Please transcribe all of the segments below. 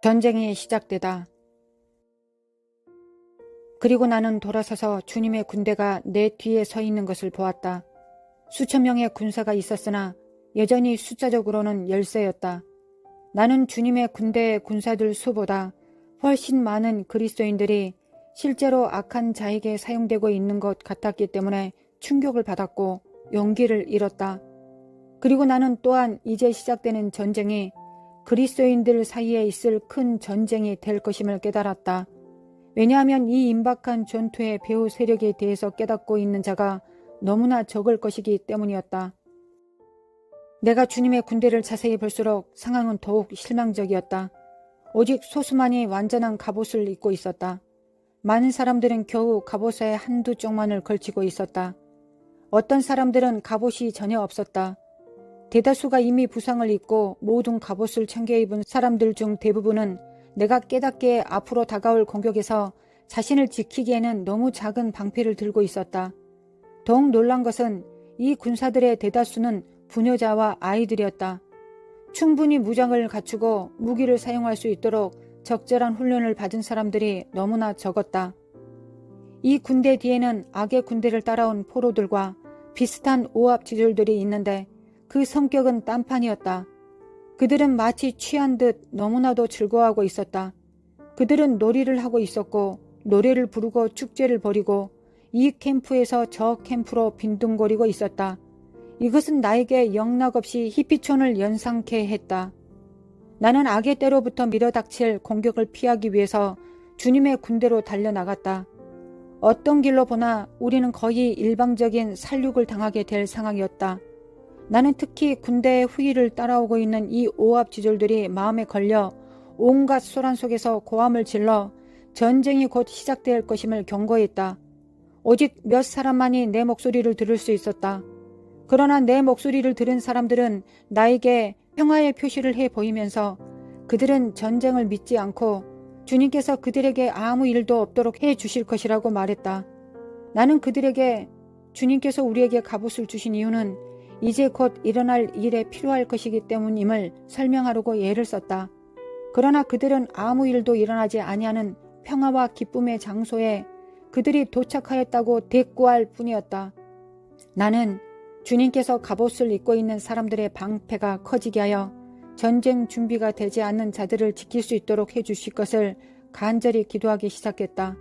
전쟁이 시작되다. 그리고 나는 돌아서서 주님의 군대가 내 뒤에 서 있는 것을 보았다. 수천 명의 군사가 있었으나 여전히 숫자적으로는 열세였다. 나는 주님의 군대의 군사들 수보다 훨씬 많은 그리스도인들이 실제로 악한 자에게 사용되고 있는 것 같았기 때문에 충격을 받았고 용기를 잃었다. 그리고 나는 또한 이제 시작되는 전쟁이 그리스도인들 사이에 있을 큰 전쟁이 될 것임을 깨달았다. 왜냐하면 이 임박한 전투의 배후 세력에 대해서 깨닫고 있는 자가 너무나 적을 것이기 때문이었다. 내가 주님의 군대를 자세히 볼수록 상황은 더욱 실망적이었다. 오직 소수만이 완전한 갑옷을 입고 있었다. 많은 사람들은 겨우 갑옷에 한두 쪽만을 걸치고 있었다. 어떤 사람들은 갑옷이 전혀 없었다. 대다수가 이미 부상을 입고 모든 갑옷을 챙겨 입은 사람들 중 대부분은 내가 깨닫기에 앞으로 다가올 공격에서 자신을 지키기에는 너무 작은 방패를 들고 있었다. 더욱 놀란 것은 이 군사들의 대다수는 부녀자와 아이들이었다. 충분히 무장을 갖추고 무기를 사용할 수 있도록 적절한 훈련을 받은 사람들이 너무나 적었다. 이 군대 뒤에는 악의 군대를 따라온 포로들과 비슷한 오합지졸들이 있는데 그 성격은 딴판이었다. 그들은 마치 취한 듯 너무나도 즐거워하고 있었다. 그들은 놀이를 하고 있었고 노래를 부르고 축제를 벌이고 이 캠프에서 저 캠프로 빈둥거리고 있었다. 이것은 나에게 영락없이 히피촌을 연상케 했다. 나는 악의 때로부터 밀어닥칠 공격을 피하기 위해서 주님의 군대로 달려나갔다. 어떤 길로 보나 우리는 거의 일방적인 살육을 당하게 될 상황이었다. 나는 특히 군대의 후위를 따라오고 있는 이 오합지졸들이 마음에 걸려 온갖 소란 속에서 고함을 질러 전쟁이 곧 시작될 것임을 경고했다. 오직 몇 사람만이 내 목소리를 들을 수 있었다. 그러나 내 목소리를 들은 사람들은 나에게 평화의 표시를 해 보이면서 그들은 전쟁을 믿지 않고 주님께서 그들에게 아무 일도 없도록 해 주실 것이라고 말했다. 나는 그들에게 주님께서 우리에게 갑옷을 주신 이유는 이제 곧 일어날 일에 필요할 것이기 때문임을 설명하려고 예를 썼다. 그러나 그들은 아무 일도 일어나지 아니하는 평화와 기쁨의 장소에 그들이 도착하였다고 대꾸할 뿐이었다. 나는 주님께서 갑옷을 입고 있는 사람들의 방패가 커지게 하여 전쟁 준비가 되지 않는 자들을 지킬 수 있도록 해주실 것을 간절히 기도하기 시작했다.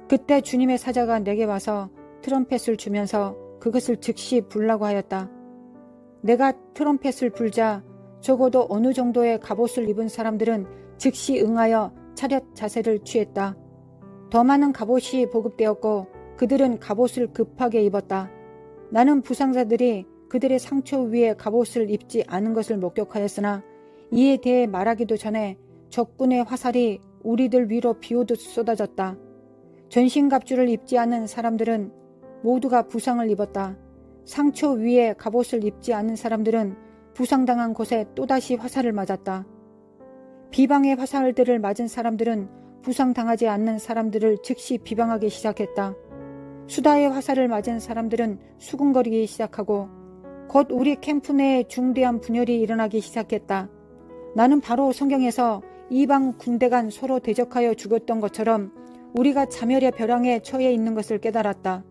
그때 주님의 사자가 내게 와서 트럼펫을 주면서 그것을 즉시 불라고 하였다. 내가 트럼펫을 불자 적어도 어느 정도의 갑옷을 입은 사람들은 즉시 응하여 차렷 자세를 취했다. 더 많은 갑옷이 보급되었고 그들은 갑옷을 급하게 입었다. 나는 부상자들이 그들의 상처 위에 갑옷을 입지 않은 것을 목격하였으나 이에 대해 말하기도 전에 적군의 화살이 우리들 위로 비오듯 쏟아졌다. 전신갑주를 입지 않은 사람들은 모두가 부상을 입었다. 상처 위에 갑옷을 입지 않은 사람들은 부상당한 곳에 또다시 화살을 맞았다. 비방의 화살들을 맞은 사람들은 부상당하지 않는 사람들을 즉시 비방하기 시작했다. 수다의 화살을 맞은 사람들은 수군거리기 시작하고 곧 우리 캠프 내에 중대한 분열이 일어나기 시작했다. 나는 바로 성경에서 이방 군대 간 서로 대적하여 죽었던 것처럼 우리가 자멸의 벼랑에 처해 있는 것을 깨달았다.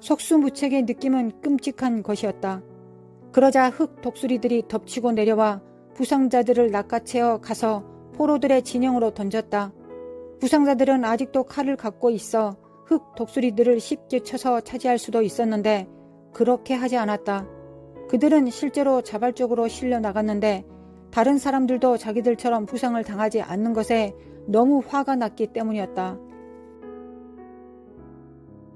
속수무책의 느낌은 끔찍한 것이었다. 그러자 흑 독수리들이 덮치고 내려와 부상자들을 낚아채어 가서 포로들의 진영으로 던졌다. 부상자들은 아직도 칼을 갖고 있어 흑 독수리들을 쉽게 쳐서 차지할 수도 있었는데 그렇게 하지 않았다. 그들은 실제로 자발적으로 실려 나갔는데 다른 사람들도 자기들처럼 부상을 당하지 않는 것에 너무 화가 났기 때문이었다.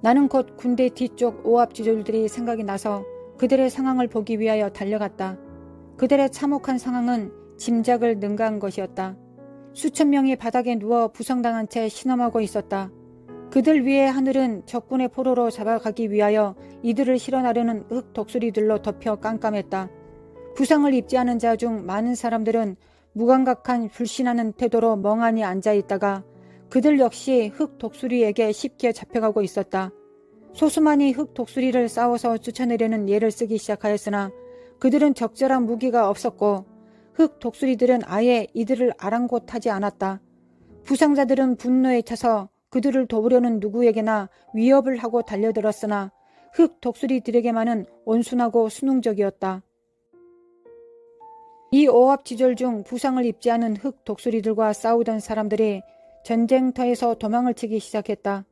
나는 곧 군대 뒤쪽 오합지졸들이 생각이 나서 그들의 상황을 보기 위하여 달려갔다. 그들의 참혹한 상황은 짐작을 능가한 것이었다. 수천 명이 바닥에 누워 부상당한 채 신음하고 있었다. 그들 위에 하늘은 적군의 포로로 잡아가기 위하여 이들을 실어나르는 흑 독수리들로 덮여 깜깜했다. 부상을 입지 않은 자 중 많은 사람들은 무감각한 불신하는 태도로 멍하니 앉아있다가 그들 역시 흑 독수리에게 쉽게 잡혀가고 있었다. 소수만이 흑 독수리를 싸워서 쫓아내려는 예를 쓰기 시작하였으나 그들은 적절한 무기가 없었고 흑 독수리들은 아예 이들을 아랑곳하지 않았다. 부상자들은 분노에 차서 그들을 도우려는 누구에게나 위협을 하고 달려들었으나 흑 독수리들에게만은 온순하고 순응적이었다. 이 오합지졸 중 부상을 입지 않은 흑 독수리들과 싸우던 사람들이 전쟁터에서 도망을 치기 시작했다.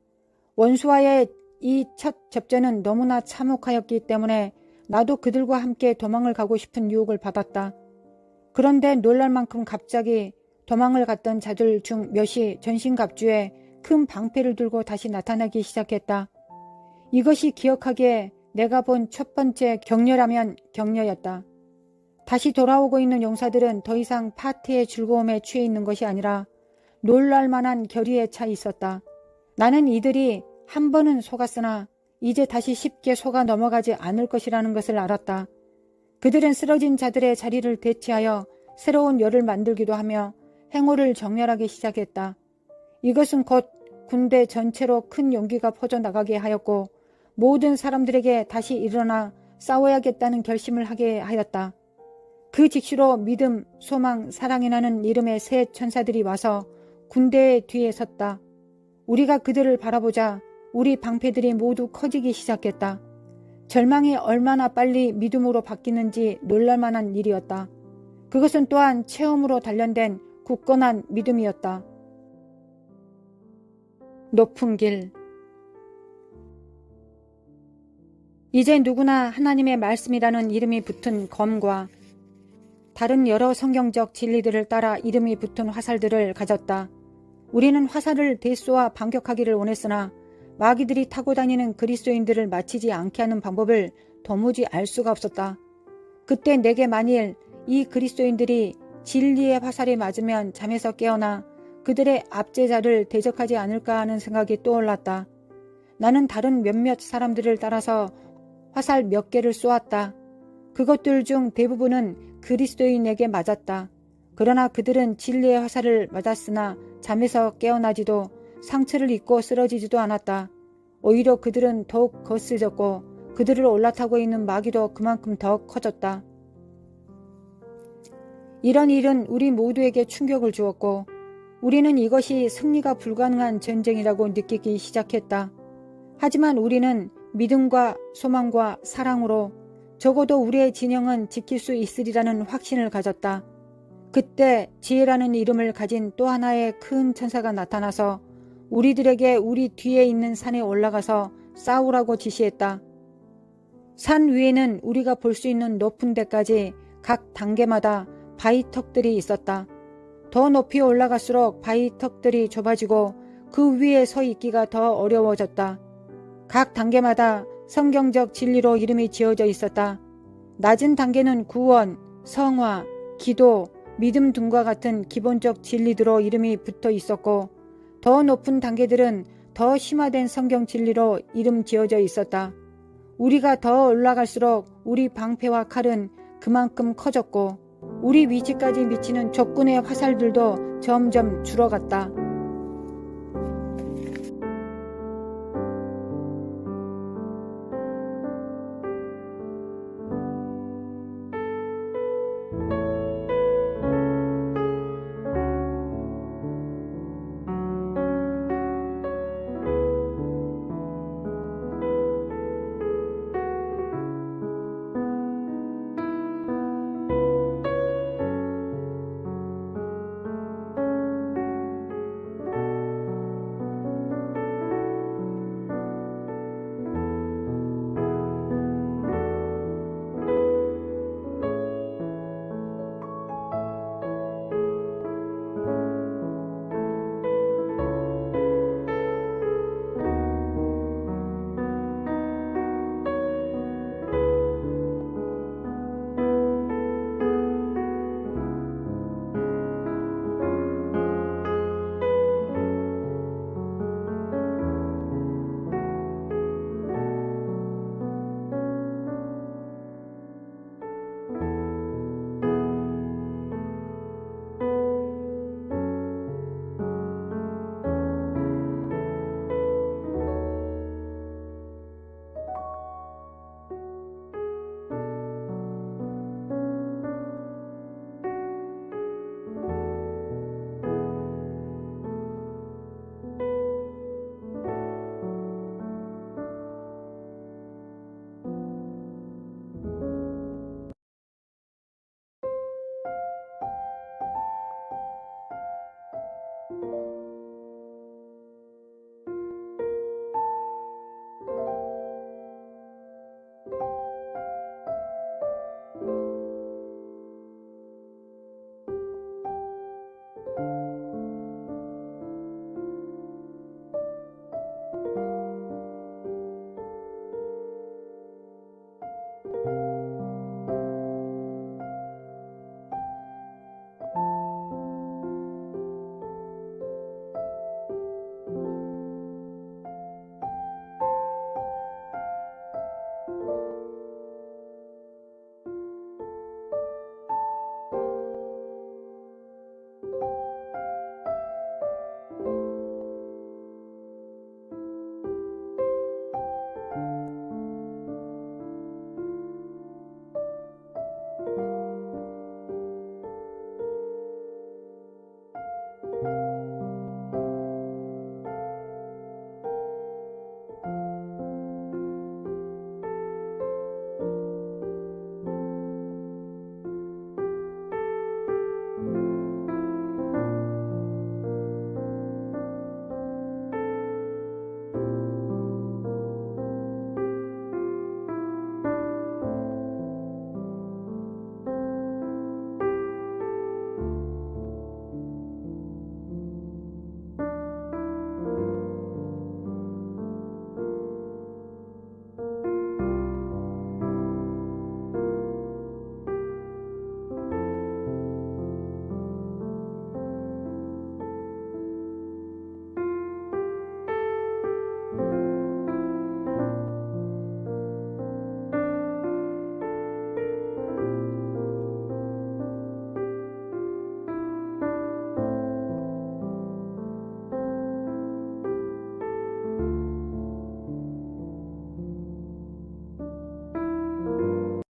원수와의 이 첫 접전은 너무나 참혹하였기 때문에 나도 그들과 함께 도망을 가고 싶은 유혹을 받았다. 그런데 놀랄 만큼 갑자기 도망을 갔던 자들 중 몇이 전신갑주에 큰 방패를 들고 다시 나타나기 시작했다. 이것이 기억하기에 내가 본 첫 번째 격려라면 격려였다. 다시 돌아오고 있는 용사들은 더 이상 파티의 즐거움에 취해 있는 것이 아니라 놀랄 만한 결의에 차 있었다. 나는 이들이 한 번은 속았으나 이제 다시 쉽게 속아 넘어가지 않을 것이라는 것을 알았다. 그들은 쓰러진 자들의 자리를 대체하여 새로운 열을 만들기도 하며 행호를 정렬하기 시작했다. 이것은 곧 군대 전체로 큰 용기가 퍼져나가게 하였고 모든 사람들에게 다시 일어나 싸워야겠다는 결심을 하게 하였다. 그 직시로 믿음, 소망, 사랑이라는 이름의 새 천사들이 와서 군대의 뒤에 섰다. 우리가 그들을 바라보자 우리 방패들이 모두 커지기 시작했다. 절망이 얼마나 빨리 믿음으로 바뀌는지 놀랄만한 일이었다. 그것은 또한 체험으로 단련된 굳건한 믿음이었다. 높은 길. 이제 누구나 하나님의 말씀이라는 이름이 붙은 검과 다른 여러 성경적 진리들을 따라 이름이 붙은 화살들을 가졌다. 우리는 화살을 대쏘아 반격하기를 원했으나 마귀들이 타고 다니는 그리스도인들을 맞히지 않게 하는 방법을 도무지 알 수가 없었다. 그때 내게 만일 이 그리스도인들이 진리의 화살에 맞으면 잠에서 깨어나 그들의 압제자를 대적하지 않을까 하는 생각이 떠올랐다. 나는 다른 몇몇 사람들을 따라서 화살 몇 개를 쏘았다. 그것들 중 대부분은 그리스도인에게 맞았다. 그러나 그들은 진리의 화살을 맞았으나 잠에서 깨어나지도 상처를 입고 쓰러지지도 않았다. 오히려 그들은 더욱 거스졌고 그들을 올라타고 있는 마귀도 그만큼 더 커졌다. 이런 일은 우리 모두에게 충격을 주었고 우리는 이것이 승리가 불가능한 전쟁이라고 느끼기 시작했다. 하지만 우리는 믿음과 소망과 사랑으로 적어도 우리의 진영은 지킬 수 있으리라는 확신을 가졌다. 그때 지혜라는 이름을 가진 또 하나의 큰 천사가 나타나서 우리들에게 우리 뒤에 있는 산에 올라가서 싸우라고 지시했다. 산 위에는 우리가 볼 수 있는 높은 데까지 각 단계마다 바위턱들이 있었다. 더 높이 올라갈수록 바위턱들이 좁아지고 그 위에 서 있기가 더 어려워졌다. 각 단계마다 성경적 진리로 이름이 지어져 있었다. 낮은 단계는 구원, 성화, 기도, 믿음 등과 같은 기본적 진리들로 이름이 붙어 있었고 더 높은 단계들은 더 심화된 성경 진리로 이름 지어져 있었다. 우리가 더 올라갈수록 우리 방패와 칼은 그만큼 커졌고 우리 위치까지 미치는 적군의 화살들도 점점 줄어갔다.